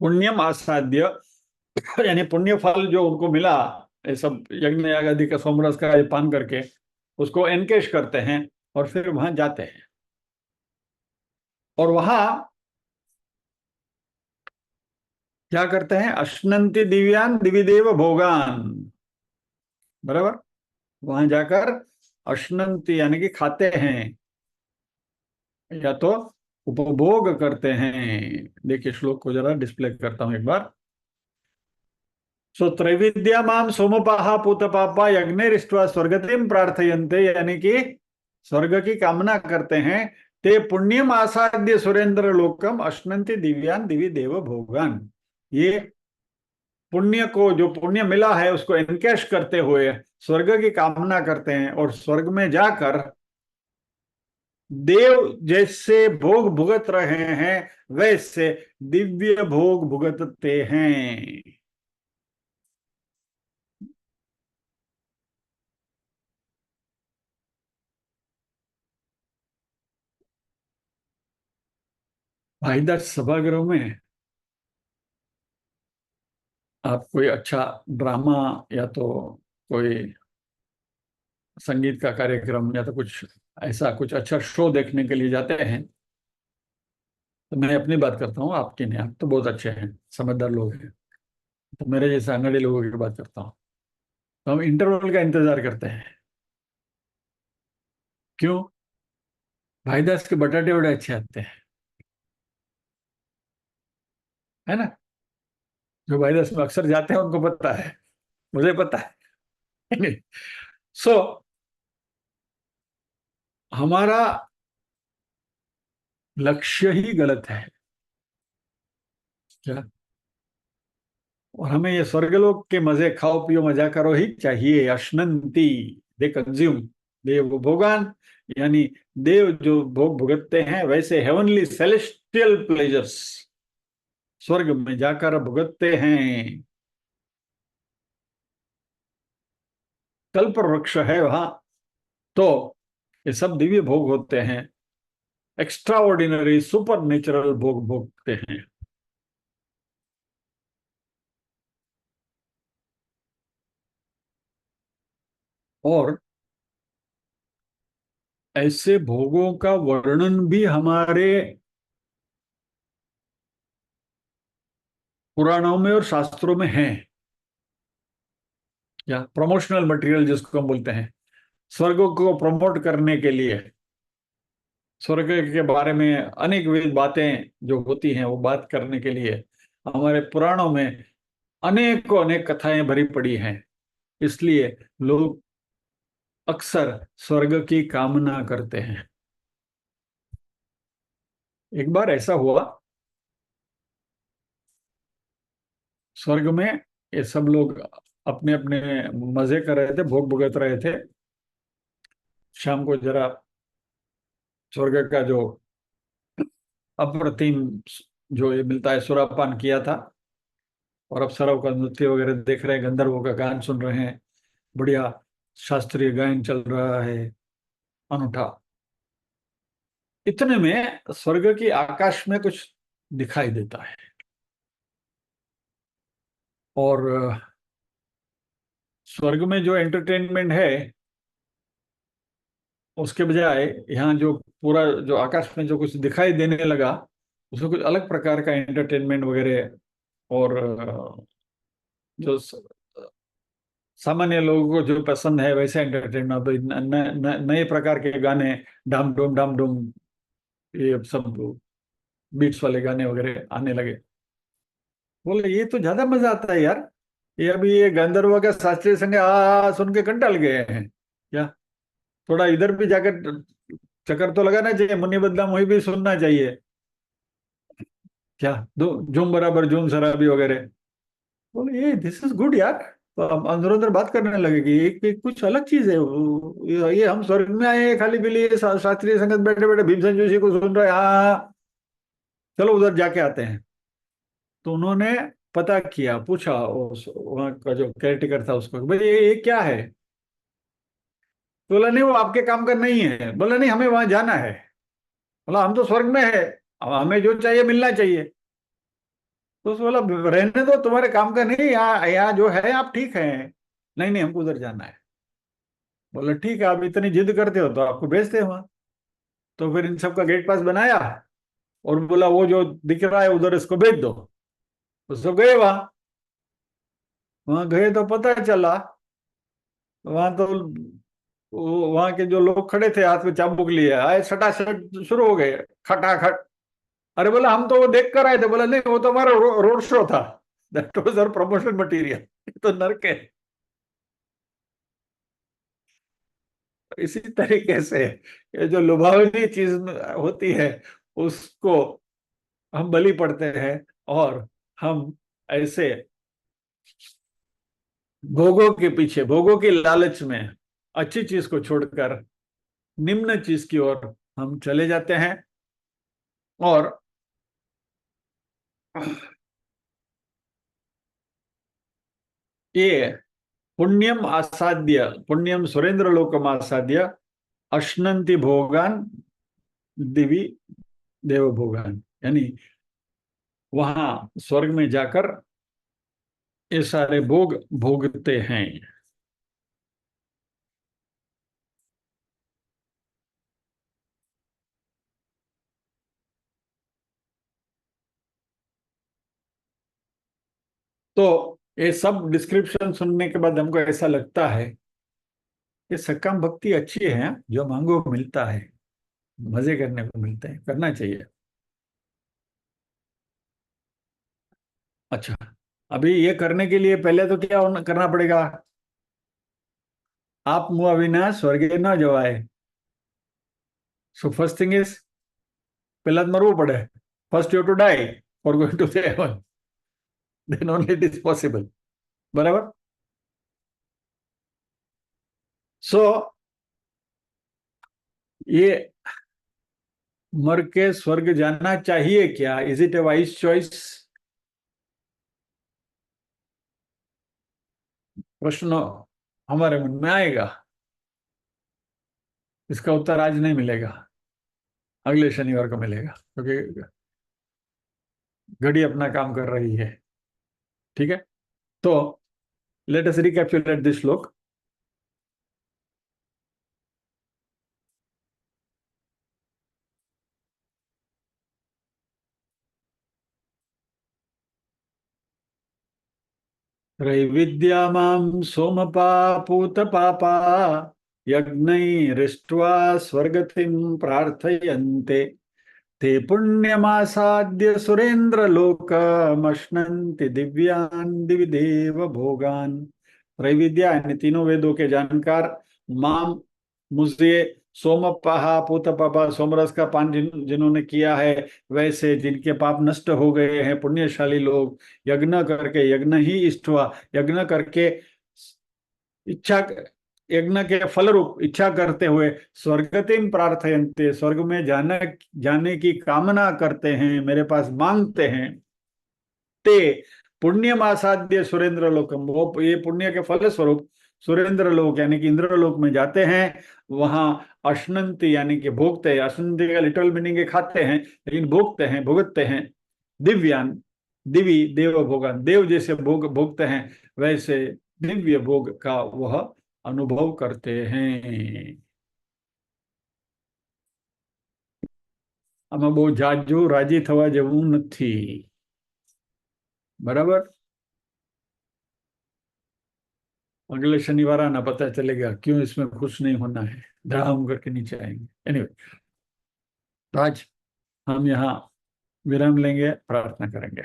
पुण्यम आसाद्य, यानी पुण्य फल जो उनको मिला, ये सब यज्ञ याग आदि का सोमरस का ये पान करके उसको एनकेश करते हैं, और फिर वहां जाते हैं, और वहां क्या करते हैं? अश्नंति दिव्यान दिविदेव भोगान। बराबर, वहां जाकर अश्नंति यानी कि खाते हैं, या तो उपभोग करते हैं। देखिए श्लोक को जरा डिस्प्ले करता हूं एक बार। सो त्रैविद्या माम सोमपाहा पूतपापा यज्ञरिष्ट्वा स्वर्गतिम प्रार्थयन्ते, यानी कि स्वर्ग की कामना करते हैं। ते पुण्यम आसाद्य सुरेंद्र लोकम अश्नंति दिव्यान दिवि देव भोगान। ये पुण्य को, जो पुण्य मिला है उसको एनकैश करते हुए स्वर्ग की कामना करते हैं, और स्वर्ग में जाकर देव जैसे भोग भुगत रहे हैं वैसे दिव्य भोग भुगतते हैं। भाईदर सभागृह में आप कोई अच्छा ड्रामा या तो कोई संगीत का कार्यक्रम या तो कुछ ऐसा कुछ अच्छा शो देखने के लिए जाते हैं, तो मैं अपनी बात करता हूँ, आपकी नहीं। आप तो बहुत अच्छे हैं, समझदार लोग हैं। तो मेरे जैसे अंगड़ी लोगों की बात करता हूँ। तो हम इंटरवल का इंतजार करते हैं। क्यों? भाई दास के बटाटे बड़े अच्छे आते हैं, है ना? जो भाई दास में अक्सर जाते हैं उनको पता है, मुझे पता है। सो हमारा लक्ष्य ही गलत है क्या? और हमें ये स्वर्गलोक के मजे, खाओ पियो मजा करो ही चाहिए। अश्नंती, दे कंज्यूम, देव भोगान, यानी देव जो भोग भुगतते हैं, वैसे हेवनली सेलेस्टियल प्लेजर्स स्वर्ग में जाकर भुगतते हैं। कल्प वृक्ष है वहां, तो ये सब दिव्य भोग होते हैं, एक्स्ट्रा ऑर्डिनरी सुपर नेचुरल भोग भोगते हैं। और ऐसे भोगों का वर्णन भी हमारे पुराणों में और शास्त्रों में है, या प्रमोशनल मटेरियल जिसको हम बोलते हैं, स्वर्ग को प्रमोट करने के लिए, स्वर्ग के बारे में अनेक विविध बातें जो होती हैं वो बात करने के लिए हमारे पुराणों में अनेकों अनेक कथाएं भरी पड़ी हैं। इसलिए लोग अक्सर स्वर्ग की कामना करते हैं। एक बार ऐसा हुआ, स्वर्ग में ये सब लोग अपने अपने मजे कर रहे थे, भोग भुगत रहे थे। शाम को जरा स्वर्ग का जो अप्रतिम जो ये मिलता है, सुरापान किया था, और अप्सराओं का नृत्य वगैरह देख रहे हैं, गंधर्वों का गान सुन रहे हैं, बढ़िया शास्त्रीय गायन चल रहा है, अनूठा। इतने में स्वर्ग की आकाश में कुछ दिखाई देता है, और स्वर्ग में जो एंटरटेनमेंट है उसके बजाय यहाँ जो पूरा जो आकाश में जो कुछ दिखाई देने लगा, उसमें कुछ अलग प्रकार का एंटरटेनमेंट वगैरह, और जो सामान्य लोगों को जो पसंद है वैसे एंटरटेनमेंट, नए प्रकार के गाने, डाम डूम, ये सब बीट्स वाले गाने वगैरह आने लगे। बोले ये तो ज्यादा मजा आता है यार, ये अभी ये गंधर्व का शास्त्रीय संगीत सुन के कंटाल गए हैं क्या? थोड़ा इधर भी जाकर चक्कर तो लगाना चाहिए, मुन्नी बदला मोही भी सुनना चाहिए क्या? दो झूम बराबर झूम शराबी वगैरह। बोले ये दिस इज गुड यार। तो हम अंदर अंदर बात करने लगे कि ये कुछ अलग चीज है, ये हम स्वर्ग में आए हैं खाली पीली शास्त्रीय संगीत, बैठे बैठे भीमसेन जोशी को सुन रहे हैं, हाँ चलो उधर जाके आते हैं। तो उन्होंने पता किया, पूछा उस वहाँ का जो केयरटेकर था उसको, भाई ये क्या है? तो बोला नहीं वो आपके काम का नहीं है। बोला नहीं हमें वहां जाना है। बोला हम तो स्वर्ग में है, अब हमें जो चाहिए मिलना चाहिए। तो उसने बोला रहने दो, तुम्हारे काम का नहीं, यहाँ यहाँ जो है आप ठीक है। नहीं नहीं हमको उधर जाना है। बोला ठीक है, आप इतनी जिद करते हो तो आपको भेजते हैं वहां। तो फिर इन सबका गेट पास बनाया, और बोला वो जो दिख रहा है उधर इसको भेज दो। तो सब गए वहां। वहां गए तो पता चला, वहां तो वहां के जो लोग खड़े थे हाथ में चाबुक लिए आए, सटासट शुरू हो गए, खटाखट। अरे बोला हम तो वो देख कर आए थे। बोला नहीं वो तो हमारा रोड शो था, that was our promotion material. तो नरक है। इसी तरीके से ये जो लुभावनी चीज होती है उसको हम बलि पड़ते हैं, और हम ऐसे भोगों के पीछे, भोगों की लालच में अच्छी चीज को छोड़कर निम्न चीज की ओर हम चले जाते हैं। और ये पुण्यम आसाद्य, पुण्यम सुरेंद्र लोकम आसाद्य, अश्नंति भोगान दिवी देव भोगान, यानी वहां स्वर्ग में जाकर ये सारे भोग भोगते हैं। तो ये सब डिस्क्रिप्शन सुनने के बाद हमको ऐसा लगता है कि सकाम भक्ति अच्छी है, जो मांगो मिलता है, मजे करने को मिलते हैं, करना चाहिए। अच्छा, अभी ये करने के लिए पहले तो क्या करना पड़ेगा? आप मुआ विना स्वर्गे न जवाए। सो फर्स्ट थिंग इज, पहला तो मरવું પડે। First you to die for going to heaven, then only it is possible. बराबर। सो ये मर के स्वर्ग जाना चाहिए क्या? Is it a wise choice? प्रश्न हमारे मन में आएगा। इसका उत्तर आज नहीं मिलेगा, अगले शनिवार को मिलेगा, क्योंकि घड़ी अपना काम कर रही है। ठीक है, तो लेट अस रिकैप्चुलेट दिस श्लोक। त्रैविद्या मां सोमपा पूत पापा यज्ञैरिष्ट्वा स्वर्गतिं प्रार्थयन्ते ते पुण्यमासाद्य सुरेंद्रलोकमश्नन्ति दिव्यान् दिवि देव भोगान्। त्रैविद्या यानी तीनों वेदों के जानकार, माम मुझे, सोमपहा पूतपा सोमरस का पान जिन्होंने किया है, वैसे जिनके पाप नष्ट हो गए हैं, पुण्यशाली लोग, यज्ञ करके, यज्ञ ही इष्टवा, यज्ञ करके इच्छा, यज्ञ के फल रूप इच्छा करते हुए, स्वर्गतिम प्रार्थयन्ते, स्वर्ग में जाने की कामना करते हैं, मेरे पास मांगते हैं। ते पुण्यम आसाद्य सुरेंद्र लोकम, वो ये पुण्य के फल स्वरूप सुरेंद्र लोक यानी कि इंद्र लोक में जाते हैं। वहां अश्नंति यानी कि भोगते हैं, अश्नंति का लिटरल मीनिंग है खाते हैं, लेकिन भोगते हैं, भुगतते हैं। दिव्यान दिवी देव भोगान, देव जैसे भोग भोगते हैं, वैसे दिव्य भोग का वह अनुभव करते हैं। આમાં બહુ જાજુ રાજી થવા જેવું નથી। बराबर। अगले शनिवार आना, पता चलेगा क्यों इसमें खुश नहीं होना है, धड़ाम करके नीचे आएंगे। एनीवे, तो आज हम यहाँ विराम लेंगे, प्रार्थना करेंगे।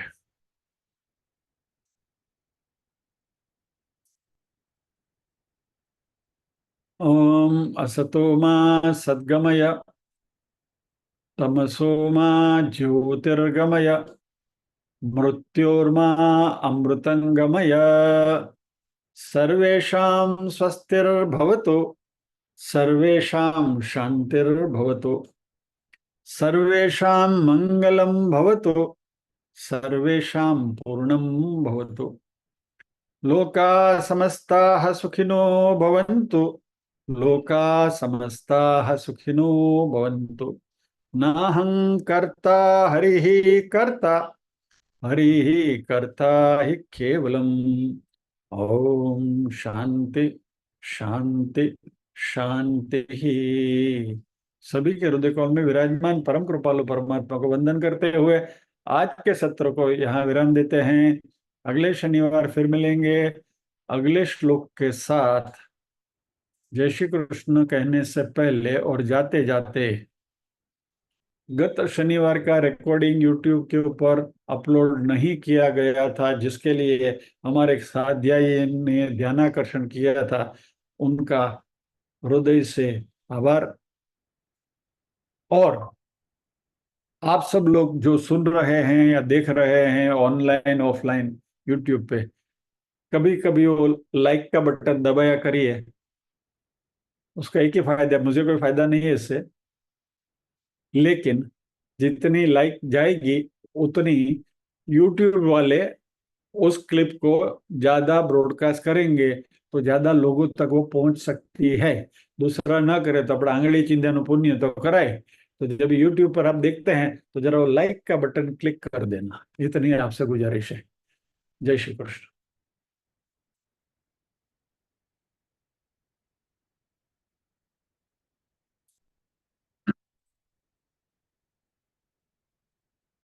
ओम असतो मा सद्गमय, तमसो मा ज्योतिर्गमय, मृत्योर्मा अमृतंगमय। सर्वेषां स्वस्तिर्भवतु, सर्वेषां शांतिर्भवतु, सर्वेषां मंगलं भवतु, सर्वेषां पूर्णं भवतु। लोका समस्ताः सुखिनो भवन्तु, लोका समस्ताः सुखिनो भवन्तु। नाहं कर्ता हरिः कर्ता, हरिः कर्ता हि केवलम्। ओम शांति शांति शांति ही। सभी के हृदय कमल में विराजमान परम कृपालु परमात्मा को वंदन करते हुए आज के सत्र को यहाँ विराम देते हैं। अगले शनिवार फिर मिलेंगे अगले श्लोक के साथ। जय श्री कृष्ण कहने से पहले और जाते जाते, गत शनिवार का रिकॉर्डिंग यूट्यूब के ऊपर अपलोड नहीं किया गया था, जिसके लिए हमारे स्वाध्यायी ने ध्यानाकर्षण किया था, उनका हृदय से आभार। और आप सब लोग जो सुन रहे हैं या देख रहे हैं ऑनलाइन ऑफलाइन यूट्यूब पे, कभी कभी वो लाइक का बटन दबाया करिए। उसका एक ही फायदा है, मुझे कोई फायदा नहीं है इससे, लेकिन जितनी लाइक जाएगी उतनी यूट्यूब वाले उस क्लिप को ज्यादा ब्रॉडकास्ट करेंगे, तो ज्यादा लोगों तक वो पहुंच सकती है। दूसरा ना करे तो अपना आंगली चिंध्यानु पुण्य तो कराए। तो जब यूट्यूब पर आप देखते हैं तो जरा वो लाइक का बटन क्लिक कर देना, इतनी आपसे गुजारिश है। जय श्री कृष्ण।